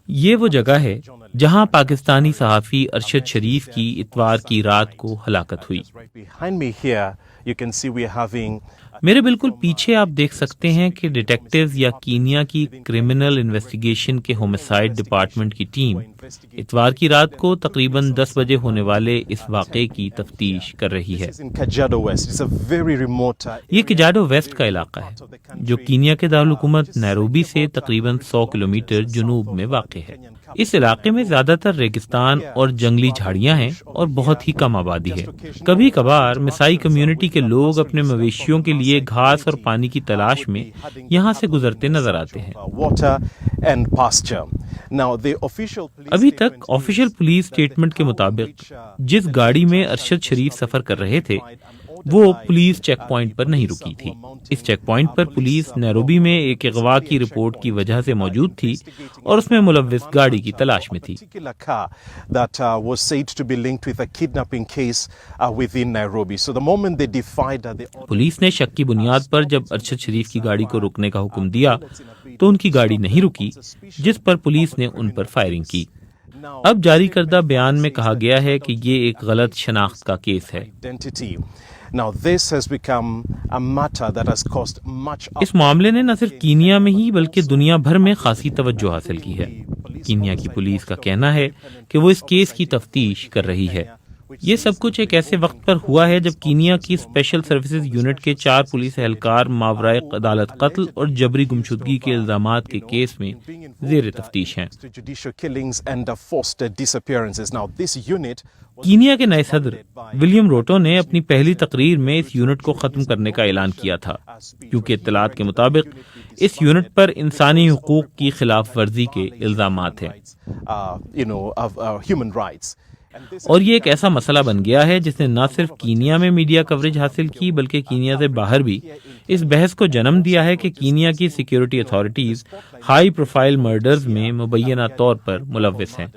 یہ وہ جگہ ہے جہاں پاکستانی صحافی ارشد شریف کی اتوار کی رات کو ہلاکت ہوئی۔ میرے بالکل پیچھے آپ دیکھ سکتے ہیں کہ ڈیٹیکٹیوز یا کینیا کی کرمنل انویسٹیگیشن کے ہومسائیڈ ڈپارٹمنٹ کی ٹیم اتوار کی رات کو تقریباً 10 بجے ہونے والے اس واقعے کی تفتیش کر رہی ہے۔ یہ کجاڈو ویسٹ کا علاقہ ہے جو کینیا کے دارالحکومت نیروبی سے تقریباً 100 کلومیٹر جنوب میں واقع ہے۔ اس علاقے میں زیادہ تر ریگستان اور جنگلی جھاڑیاں ہیں اور بہت ہی کم آبادی ہے۔ کبھی کبھار مسائی کمیونٹی کے لوگ اپنے مویشیوں کے لیے گھاس اور پانی کی تلاش میں یہاں سے گزرتے نظر آتے ہیں۔ ابھی تک آفیشیل پولیس سٹیٹمنٹ کے مطابق جس گاڑی میں ارشد شریف سفر کر رہے تھے وہ پولیس چیک پوائنٹ پر نہیں رکی تھی۔ اس چیک پوائنٹ پر پولیس نیروبی میں ایک اغوا کی رپورٹ کی وجہ سے موجود تھی اور اس میں ملوث گاڑی کی تلاش میں تھی۔ پولیس نے شک کی بنیاد پر جب ارشد شریف کی گاڑی کو روکنے کا حکم دیا تو ان کی گاڑی نہیں رکی، جس پر پولیس نے ان پر فائرنگ کی۔ اب جاری کردہ بیان میں کہا گیا ہے کہ یہ ایک غلط شناخت کا کیس ہے۔ اس معاملے نے نہ صرف کینیا میں ہی بلکہ دنیا بھر میں خاصی توجہ حاصل کی ہے۔ کینیا کی پولیس کا کہنا ہے کہ وہ اس کیس کی تفتیش کر رہی ہے۔ یہ سب کچھ ایک ایسے وقت پر ہوا ہے جب کینیا کی اسپیشل سروسز یونٹ کے 4 پولیس اہلکار ماورائے عدالت قتل اور جبری گمشدگی کے الزامات کے کیس میں زیر تفتیش ہیں۔ کینیا کے نئے صدر ولیم روٹو نے اپنی پہلی تقریر میں اس یونٹ کو ختم کرنے کا اعلان کیا تھا، کیونکہ اطلاعات کے مطابق اس یونٹ پر انسانی حقوق کی خلاف ورزی کے الزامات ہیں۔ اور یہ ایک ایسا مسئلہ بن گیا ہے جس نے نہ صرف کینیا میں میڈیا کوریج حاصل کی بلکہ کینیا سے باہر بھی اس بحث کو جنم دیا ہے کہ کینیا کی security authorities high profile murders میں مبینہ طور پر ملوث ہیں۔